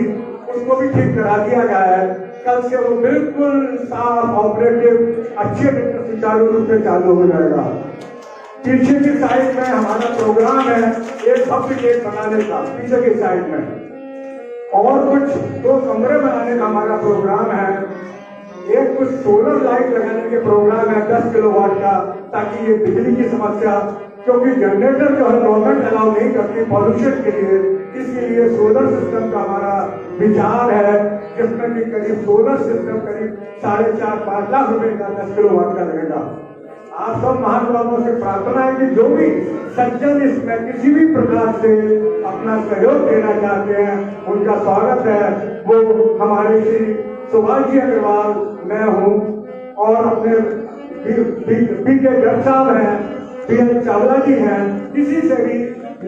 उसको भी ठीक करा दिया गया है। कल से वो बिल्कुल साफ, ऑपरेटिव, अच्छे ढंग से सुचारू रूप से चालू हो जाएगा। पीछे की साइड में हमारा प्रोग्राम है एक भव्य गेट बनाने का, पीछे की साइड में, और कुछ 2 कमरे बनाने का हमारा प्रोग्राम है। एक कुछ सोलर लाइट लगाने के प्रोग्राम है 10 किलोवाट का, ताकि ये बिजली की समस्या, क्योंकि जनरेटर जो है गवर्नमेंट अलाउ नहीं करती पॉल्यूशन के लिए, इसलिए सोलर सिस्टम का हमारा विचार है, जिसमें कि करीब सोलर सिस्टम करीब 4.5-5 लाख रुपए का 10 किलोवाट का लगेगा। आप सब महानुभावों से प्रार्थना है कि जो भी सज्जन इसमें किसी भी प्रकार से अपना सहयोग देना चाहते हैं, उनका स्वागत है। वो हमारे श्री सुभाष जी अग्रवाल, मैं हूँ, और अपने पीके जज साहब हैं, PL चावला जी हैं, किसी से भी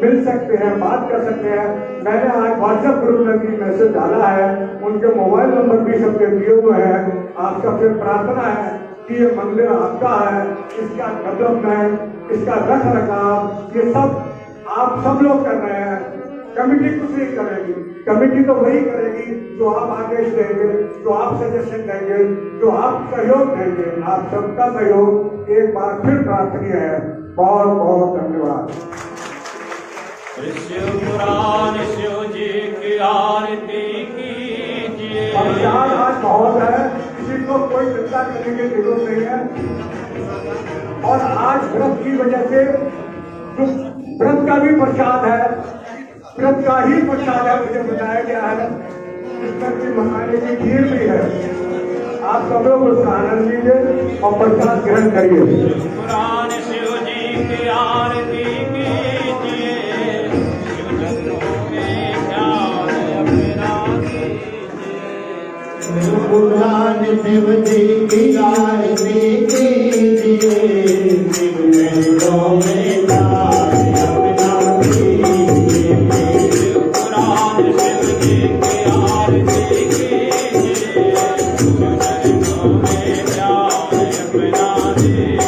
मिल सकते हैं, बात कर सकते हैं। मैंने आज व्हाट्सएप ग्रुप में भी मैसेज डाला है, उनके मोबाइल नंबर भी सबके दिए हुए हैं। आप सबसे प्रार्थना है कि ये मंदिर आपका है, इसका डेवलपमेंट, इसका रख रखाव, ये सब आप सब लोग कर रहे हैं। कमेटी कुछ नहीं करेगी, कमेटी तो वही करेगी जो आप आदेश देंगे, जो आप सजेशन देंगे, जो आप सहयोग देंगे। आप सबका सहयोग एक बार फिर प्रार्थनीय है। बहुत बहुत धन्यवाद। शिव पुराण शिव जी की आरती कीजिए। प्रसाद आज बहुत है, किसी को कोई चिंता करने की जरूरत नहीं है। और आज व्रत की वजह से व्रत का भी प्रसाद है, व्रत का ही प्रसाद है, मुझे बताया गया है, जिसमें कि मखाने की खीर भी है। आप सब लोग उसका आनंद लीजिए और प्रसाद ग्रहण करिए। पुराण शिव जी की आरती कीजिए, शिव चरणों में ध्यान अपना कीजिए। पुराण शिव जी की आरती कीजिए, शिव चरणों में ध्यान अपना कीजिए। पुराण शिव जी की आरती कीजिए, शिव चरणों में ध्यान अपना दीजिए।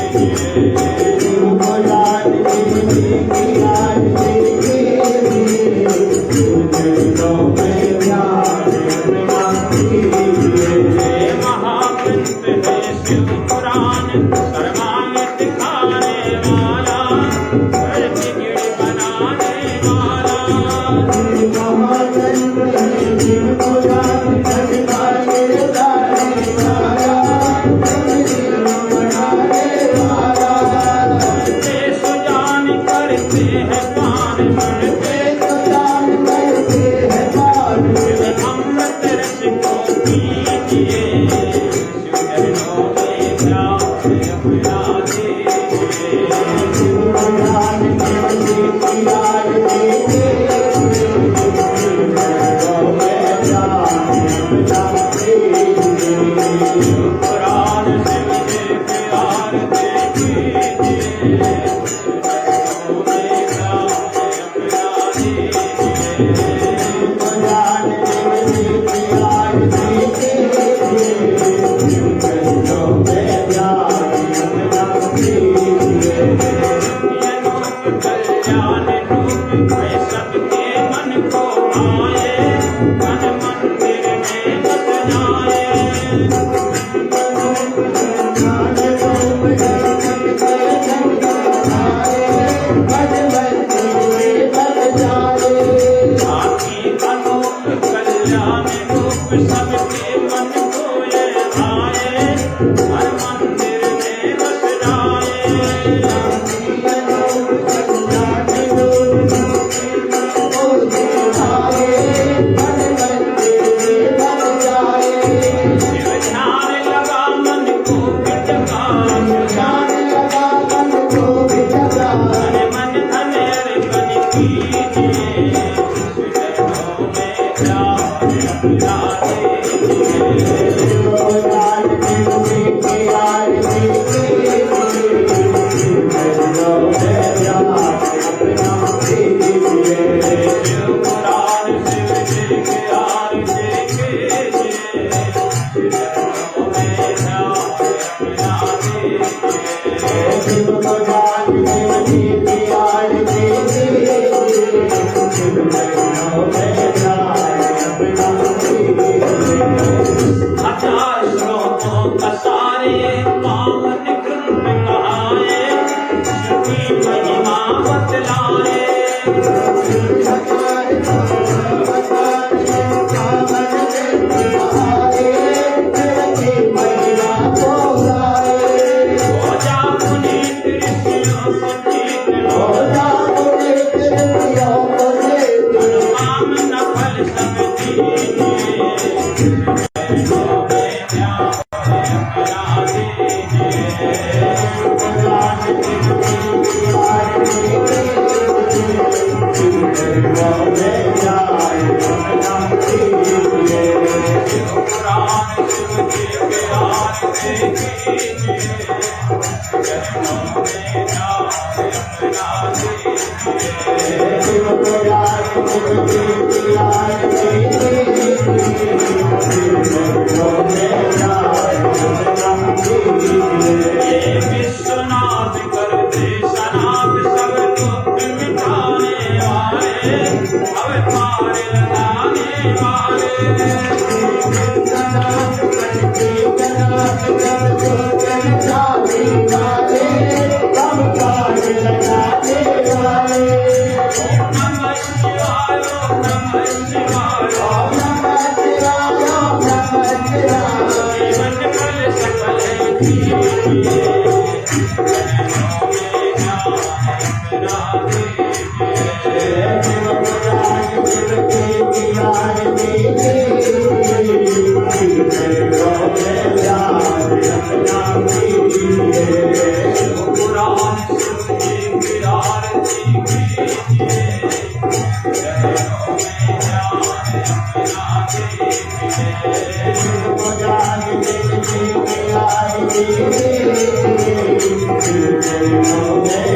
पुराण शिव जी की आरती कीजिए, शिव चरणों में ध्यान अपना कीजिए। महाग्रंथ है शिव पुराण, सर्वांग दिखाने वाला जाने रूप सबके मन को ये भाए हर मंदिर में बस जाए शिव ध्यान लगा मन को बिटका मन मन धन अर्पण कीजिए चरणों में प्यार अपना शिव पुराण शिव जी के आरती कीजिए चरणों में प्यार अपना हजार श्लोकों का सारे पावन ग्रंथ कहाए श्रुति महिमा बतलाए हो जा पुनीत ऋषियों को ठीक लो अनुमान न फल सब दीजिए चरणों में प्यार अपना शिव पुराण शिव जी के आरती कीजिए चरणों में प्यार अपना ये विश्वनाथ कर दे सनाथ सब दुख मिटाने वाले अवतार लगाने वाले नमः शिवाय नमः शिवाय जीवन फल सकल दीजिए चरणों में प्यार अपना शिव पुराण शिव जी की आरती कीजिए चरणों में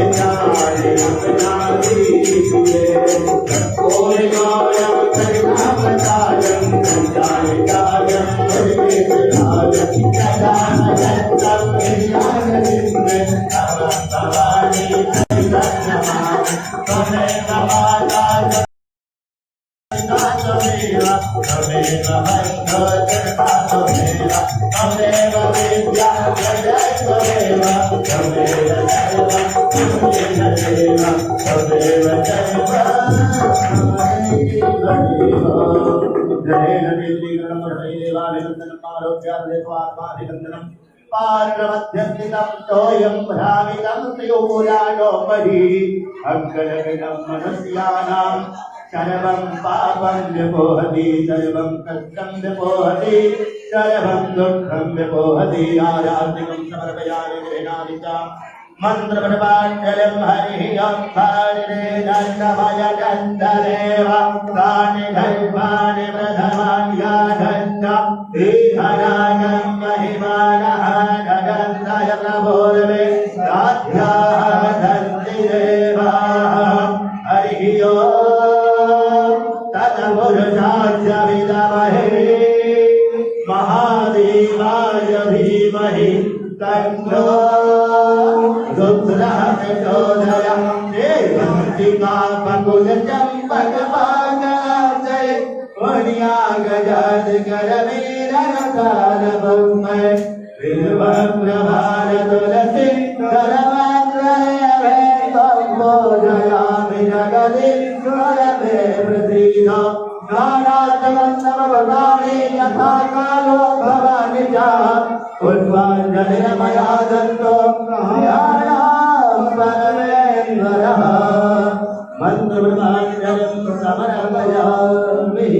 पार्वत्यस्थितं तोयं भ्रामितं त्रियोपुराणोपरि अग्रगणं मनुष्याणां सर्वं पापं विपोहति सर्वं कष्टं विपोहति सर्वं दुःखं विपोहति आराधिकं समर्पयामि गृह्णामि च मन्त्रपठपाञ्जलिं हरिः ओं हरिरे दण्डमय दण्डदेव तानि धर्माणि प्रथमान्याधन्त श्रीधराजं महिमानः नगन्धय प्रभोर्मे साध्याः सन्ति देवाः हरिः ओं तत्पुरुषाय विद्महे महादेवाय धीमहि तन्नो रुद्रः प्रचोदयात् देवन्तिका फकुलचम्पकपादाय पुण्यागजात करवीरनसारभौमय बिल्वप्रभार तुलसी करमात्रय भोजयामि जगदीश्वर मे प्रसीद गानाचमन्दमवसाने यथा कालो भवानि च पुष्पाञ्जलिर्मया दत्तो ध्यायां परमेश्वरः मन्त्रमाञ्जलिं समर्पयामि